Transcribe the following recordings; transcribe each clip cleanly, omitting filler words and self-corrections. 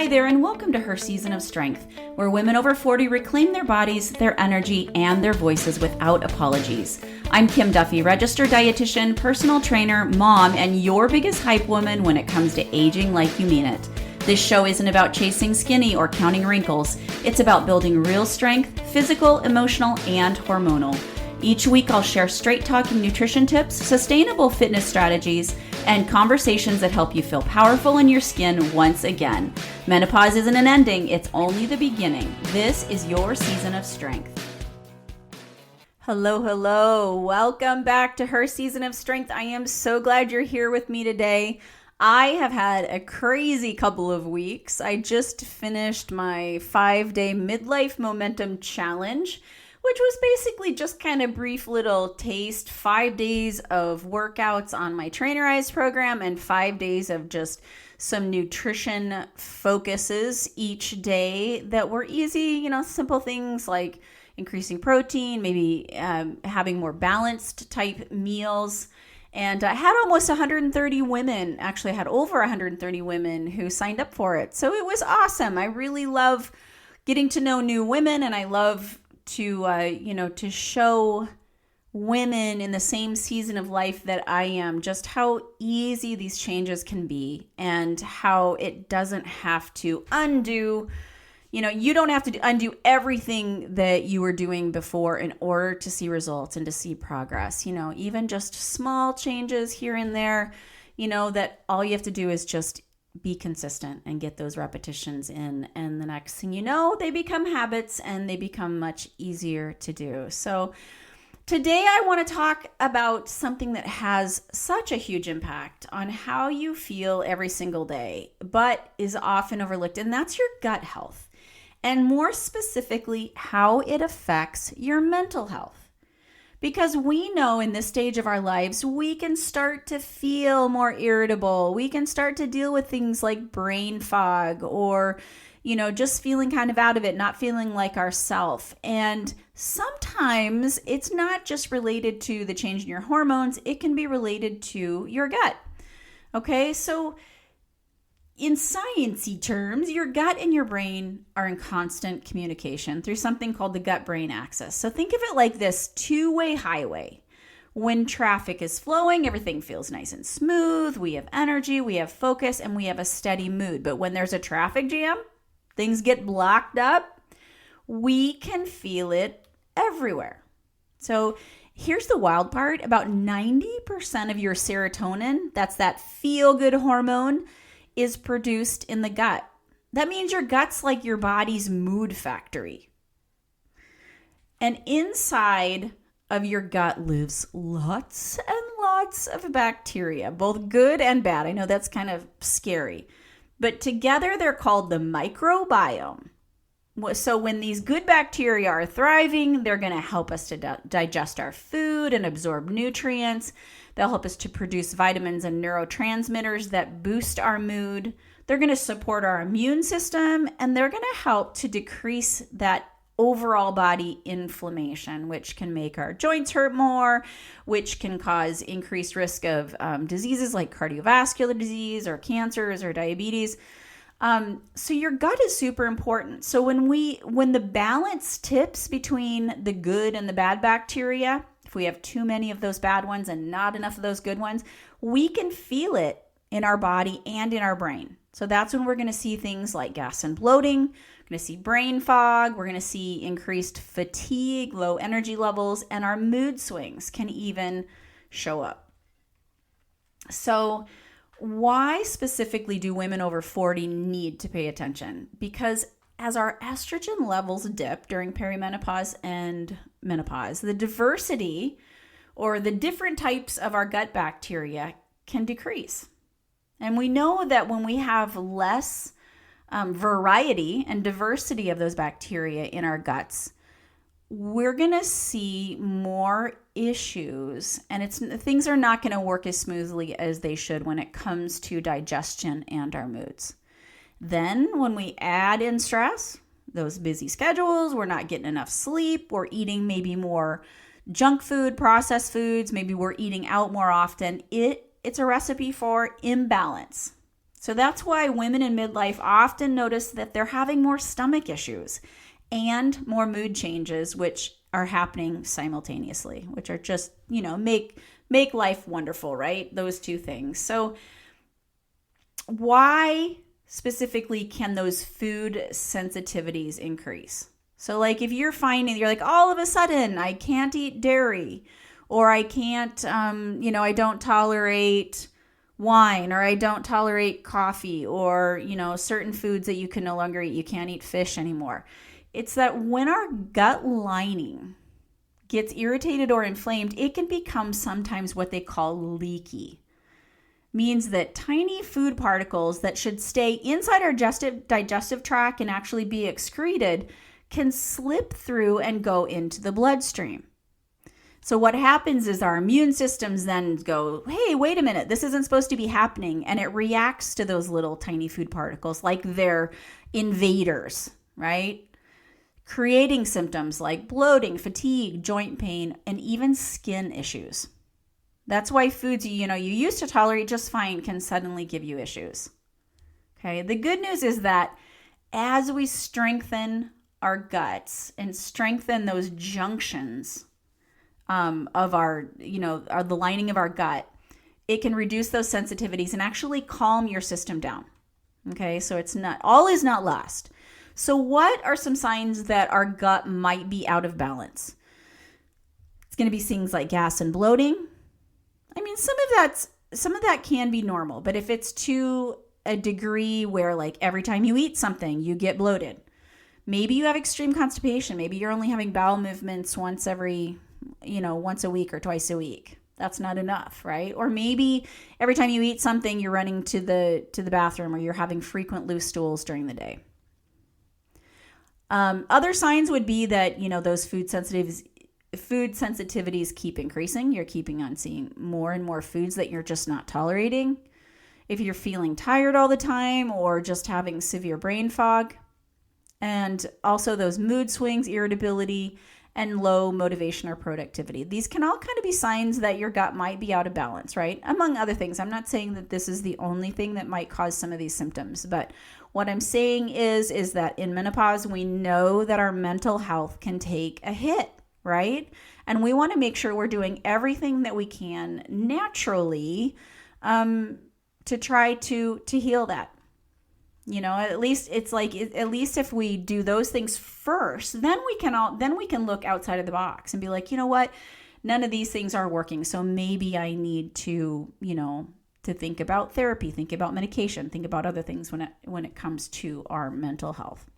Hi there, and welcome to Her Season of Strength, where women over 40 reclaim their bodies, their energy, and their voices without apologies. I'm Kim Duffy, registered dietitian, personal trainer, mom, and your biggest hype woman when it comes to aging like you mean it. This show isn't about chasing skinny or counting wrinkles. It's about building real strength, physical, emotional, and hormonal. Each week, I'll share straight-talking nutrition tips, sustainable fitness strategies, and conversations that help you feel powerful in your skin once again. Menopause isn't an ending, it's only the beginning. This is your season of strength. Hello. Welcome back to Her Season of Strength. I am so glad you're here with me today. I have had a crazy couple of weeks. I just finished my 5-day midlife momentum challenge, which was basically just kind of brief little taste, 5 days of workouts on my Trainerized program and 5 days of just some nutrition focuses each day that were easy, simple things like increasing protein, maybe having more balanced type meals. And I had almost 130 women, actually I had over 130 women who signed up for it. So it was awesome. I really love getting to know new women, and I love to show women in the same season of life that I am just how easy these changes can be and how it doesn't have to undo, you don't have to undo everything that you were doing before in order to see results and to see progress. Even just small changes here and there, that all you have to do is just be consistent and get those repetitions in, and the next thing you know, they become habits and they become much easier to do. So today I want to talk about something that has such a huge impact on how you feel every single day, but is often overlooked, and that's your gut health, and more specifically, how it affects your mental health. Because we know in this stage of our lives, we can start to feel more irritable. We can start to deal with things like brain fog or, just feeling kind of out of it, not feeling like ourself. And sometimes it's not just related to the change in your hormones. It can be related to your gut. Okay, so in sciencey terms, your gut and your brain are in constant communication through something called the gut-brain axis. So think of it like this two-way highway. When traffic is flowing, everything feels nice and smooth. We have energy, we have focus, and we have a steady mood. But when there's a traffic jam, things get blocked up. We can feel it everywhere. So here's the wild part. About 90% of your serotonin, that's that feel-good hormone, is produced in the gut. That means your gut's like your body's mood factory. And inside of your gut lives lots and lots of bacteria, both good and bad. I know that's kind of scary, but together they're called the microbiome. So when these good bacteria are thriving, they're going to help us to digest our food and absorb nutrients. They'll help us to produce vitamins and neurotransmitters that boost our mood. They're going to support our immune system, and they're going to help to decrease that overall body inflammation, which can make our joints hurt more, which can cause increased risk of diseases like cardiovascular disease or cancers or diabetes. So your gut is super important. So when the balance tips between the good and the bad bacteria, if we have too many of those bad ones and not enough of those good ones, we can feel it in our body and in our brain. So that's when we're going to see things like gas and bloating. We're going to see brain fog. We're going to see increased fatigue, low energy levels, and our mood swings can even show up. So why specifically do women over 40 need to pay attention? Because as our estrogen levels dip during perimenopause and menopause, the diversity or the different types of our gut bacteria can decrease. And we know that when we have less variety and diversity of those bacteria in our guts, we're going to see more issues, and things are not going to work as smoothly as they should when it comes to digestion and our moods. Then when we add in stress, those busy schedules, we're not getting enough sleep, we're eating maybe more junk food, processed foods, maybe we're eating out more often, it's a recipe for imbalance. So that's why women in midlife often notice that they're having more stomach issues and more mood changes, which are happening simultaneously, which are just, make life wonderful, right? Those two things. So why specifically can those food sensitivities increase? So like if you're finding, you're like, all of a sudden I can't eat dairy, or I can't, I don't tolerate wine, or I don't tolerate coffee, or, certain foods that you can no longer eat. You can't eat fish anymore. It's that when our gut lining gets irritated or inflamed, it can become sometimes what they call leaky. Means that tiny food particles that should stay inside our digestive tract and actually be excreted can slip through and go into the bloodstream. So what happens is our immune systems then go, hey, wait a minute, this isn't supposed to be happening. And it reacts to those little tiny food particles like they're invaders, right? Creating symptoms like bloating, fatigue, joint pain, and even skin issues. That's why foods you used to tolerate just fine can suddenly give you issues. Okay, the good news is that as we strengthen our guts and strengthen those junctions of the lining of our gut, it can reduce those sensitivities and actually calm your system down. Okay, so it's not, all is not lost. So what are some signs that our gut might be out of balance? It's going to be things like gas and bloating. I mean, some of that can be normal, but if it's to a degree where like every time you eat something, you get bloated. Maybe you have extreme constipation. Maybe you're only having bowel movements once a week or twice a week. That's not enough, right? Or maybe every time you eat something, you're running to the bathroom, or you're having frequent loose stools during the day. Other signs would be that, those food sensitivities keep increasing. You're keeping on seeing more and more foods that you're just not tolerating. If you're feeling tired all the time, or just having severe brain fog, and also those mood swings, irritability, and low motivation or productivity. These can all kind of be signs that your gut might be out of balance, right? Among other things. I'm not saying that this is the only thing that might cause some of these symptoms, but what I'm saying is that in menopause, we know that our mental health can take a hit, right? And we want to make sure we're doing everything that we can naturally to try to heal that. At least it's like, at least if we do those things first, then we can look outside of the box and be like, you know what, none of these things are working. So maybe I need to, to think about therapy, think about medication, think about other things when it comes to our mental health.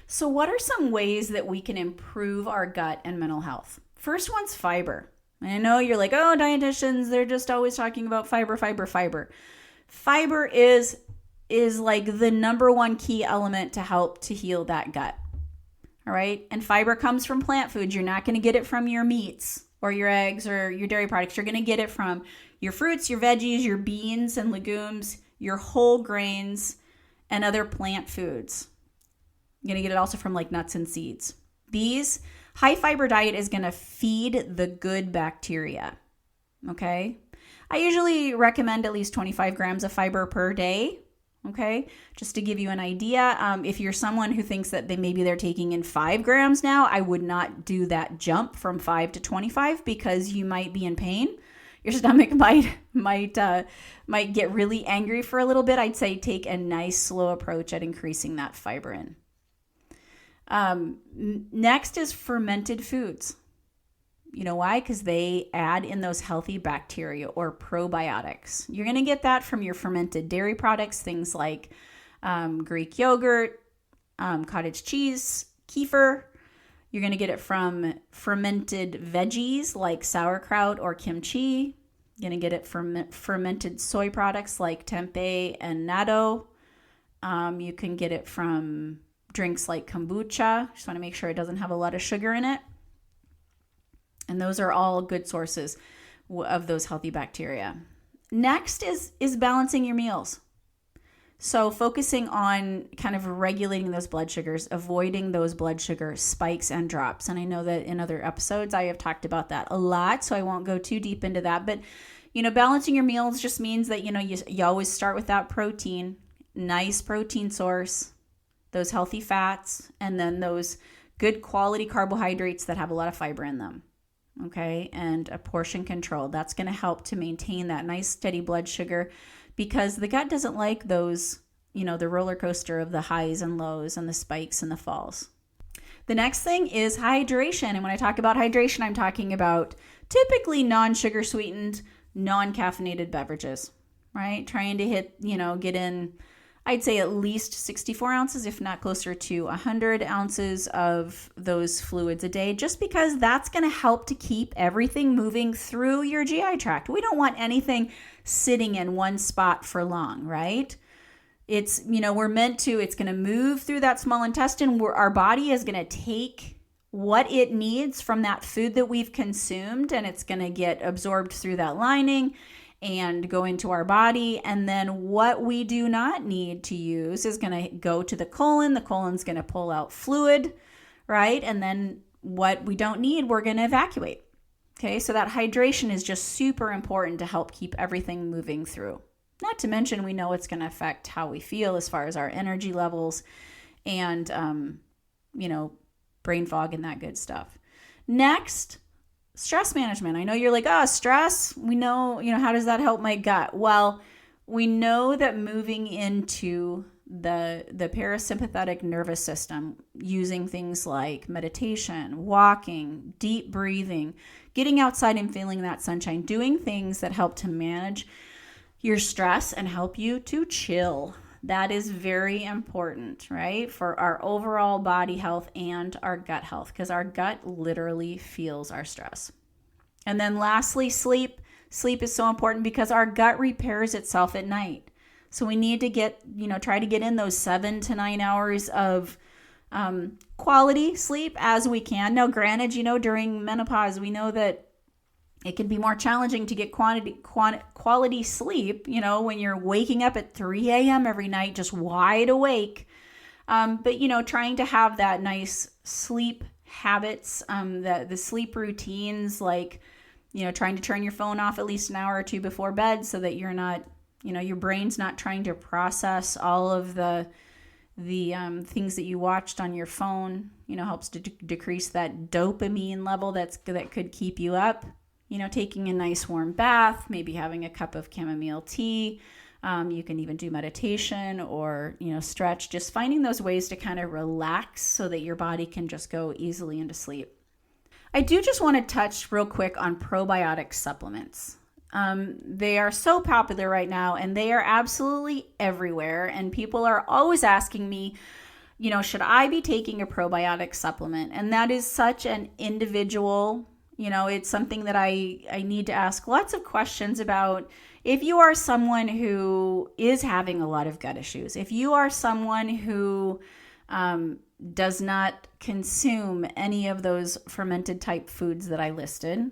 So what are some ways that we can improve our gut and mental health? First one's fiber. I know you're like, oh, dietitians, they're just always talking about fiber. Fiber is like the number one key element to help to heal that gut. All right. And fiber comes from plant foods. You're not going to get it from your meats or your eggs or your dairy products. You're going to get it from your fruits, your veggies, your beans and legumes, your whole grains, and other plant foods. You're going to get it also from like nuts and seeds. These high fiber diet is going to feed the good bacteria. Okay. I usually recommend at least 25 grams of fiber per day. Okay, just to give you an idea, if you're someone who thinks that maybe they're taking in 5 grams now, I would not do that jump from 5 to 25 because you might be in pain. Your stomach might get really angry for a little bit. I'd say take a nice slow approach at increasing that fiber in. Next is fermented foods. You know why? Because they add in those healthy bacteria or probiotics. You're going to get that from your fermented dairy products, things like Greek yogurt, cottage cheese, kefir. You're going to get it from fermented veggies like sauerkraut or kimchi. You're going to get it from fermented soy products like tempeh and natto. You can get it from drinks like kombucha. Just want to make sure it doesn't have a lot of sugar in it. And those are all good sources of those healthy bacteria. Next is balancing your meals. So focusing on kind of regulating those blood sugars, avoiding those blood sugar spikes and drops. And I know that in other episodes I have talked about that a lot, so I won't go too deep into that. But, balancing your meals just means that, you always start with that protein. nice protein source, those healthy fats, and then those good quality carbohydrates that have a lot of fiber in them. Okay, and a portion control. That's going to help to maintain that nice steady blood sugar, because the gut doesn't like those, the roller coaster of the highs and lows and the spikes and the falls. The next thing is hydration. And when I talk about hydration, I'm talking about typically non-sugar sweetened, non-caffeinated beverages, right? Trying to get in, I'd say at least 64 ounces, if not closer to 100 ounces of those fluids a day, just because that's going to help to keep everything moving through your GI tract. We don't want anything sitting in one spot for long, right? It's, we're meant to, it's going to move through that small intestine where our body is going to take what it needs from that food that we've consumed, and it's going to get absorbed through that lining and go into our body. And then what we do not need to use is going to go to the colon. The colon's going to pull out fluid, right? And then what we don't need, we're going to evacuate. Okay, so that hydration is just super important to help keep everything moving through. Not to mention, we know it's going to affect how we feel as far as our energy levels and, brain fog and that good stuff. Next, stress management. I know you're like, stress. We know, how does that help my gut? Well, we know that moving into the parasympathetic nervous system, using things like meditation, walking, deep breathing, getting outside and feeling that sunshine, doing things that help to manage your stress and help you to chill. That is very important, right? For our overall body health and our gut health, because our gut literally feels our stress. And then lastly, sleep. Sleep is so important because our gut repairs itself at night. So we need to try to get in those 7 to 9 hours of quality sleep as we can. Now, granted, during menopause, we know that it can be more challenging to get quality sleep, when you're waking up at 3 a.m. every night, just wide awake. But trying to have that nice sleep habits, the sleep routines, like, trying to turn your phone off at least an hour or two before bed so that you're not, your brain's not trying to process all of the things that you watched on your phone, helps to decrease that dopamine level that could keep you up. Taking a nice warm bath, maybe having a cup of chamomile tea. You can even do meditation or, stretch, just finding those ways to kind of relax so that your body can just go easily into sleep. I do just want to touch real quick on probiotic supplements. They are so popular right now, and they are absolutely everywhere. And people are always asking me, should I be taking a probiotic supplement? And that is such an individual, it's something that I need to ask lots of questions about. If you are someone who is having a lot of gut issues, if you are someone who does not consume any of those fermented type foods that I listed,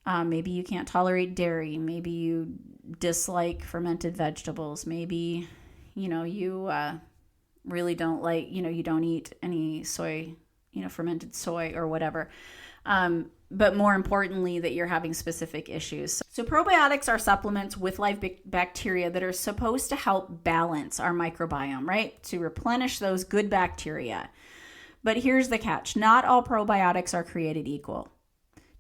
maybe you can't tolerate dairy, maybe you dislike fermented vegetables, maybe, you really don't like, you don't eat any soy, fermented soy or whatever. But more importantly, that you're having specific issues. So probiotics are supplements with live bacteria that are supposed to help balance our microbiome, right? To replenish those good bacteria. But here's the catch. Not all probiotics are created equal.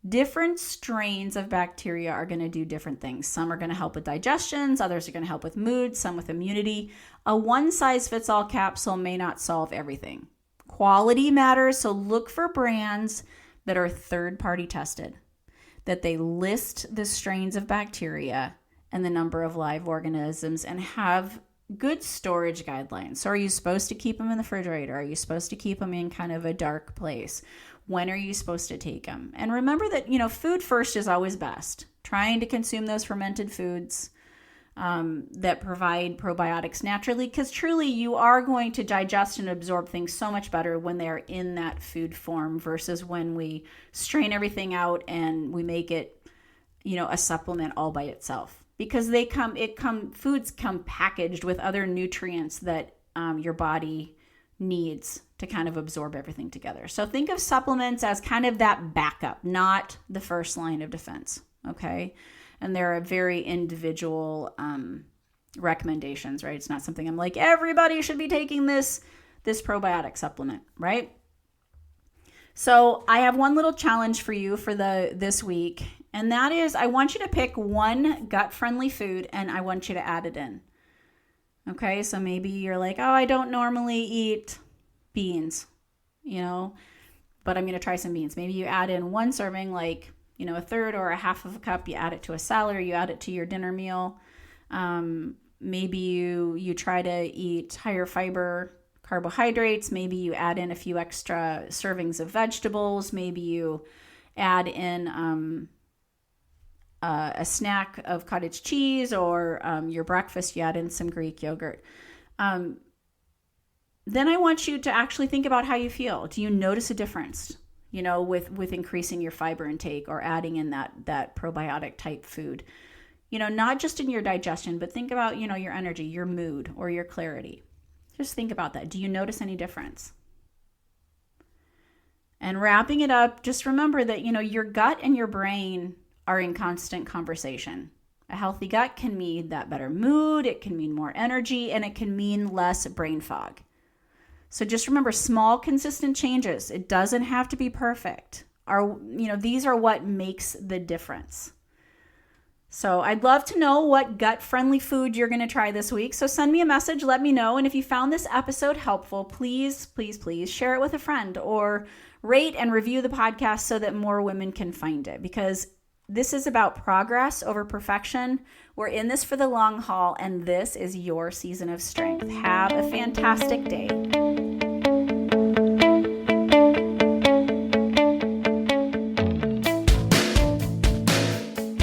Different strains of bacteria are going to do different things. Some are going to help with digestions, others are going to help with mood, some with immunity. A one-size-fits-all capsule may not solve everything. Quality matters, so look for brands that are third-party tested, that they list the strains of bacteria and the number of live organisms and have good storage guidelines. So are you supposed to keep them in the refrigerator? Are you supposed to keep them in kind of a dark place? When are you supposed to take them? And remember that, food first is always best. Trying to consume those fermented foods that provide probiotics naturally, because truly you are going to digest and absorb things so much better when they're in that food form versus when we strain everything out and we make it, a supplement all by itself. Because foods come packaged with other nutrients that your body needs to kind of absorb everything together. So think of supplements as kind of that backup, not the first line of defense, okay? And they're a very individual recommendations, right? It's not something I'm like, everybody should be taking this probiotic supplement, right? So I have one little challenge for you for this week, and that is I want you to pick one gut-friendly food and I want you to add it in. Okay, so maybe you're like, oh, I don't normally eat beans, but I'm going to try some beans. Maybe you add in one serving, like, a third or a half of a cup, you add it to a salad or you add it to your dinner meal. Maybe you try to eat higher fiber carbohydrates. Maybe you add in a few extra servings of vegetables. Maybe you add in a snack of cottage cheese, or your breakfast, you add in some Greek yogurt. Then I want you to actually think about how you feel. Do you notice a difference, with increasing your fiber intake or adding in that probiotic type food? Not just in your digestion, but think about, your energy, your mood, or your clarity. Just think about that. Do you notice any difference? And wrapping it up, just remember that, your gut and your brain are in constant conversation. A healthy gut can mean that better mood, it can mean more energy, and it can mean less brain fog. So just remember, small, consistent changes, it doesn't have to be perfect, these are what makes the difference. So I'd love to know what gut-friendly food you're going to try this week. So send me a message, let me know. And if you found this episode helpful, please, please, please share it with a friend or rate and review the podcast so that more women can find it. Because this is about progress over perfection. We're in this for the long haul, and this is your season of strength. Have a fantastic day.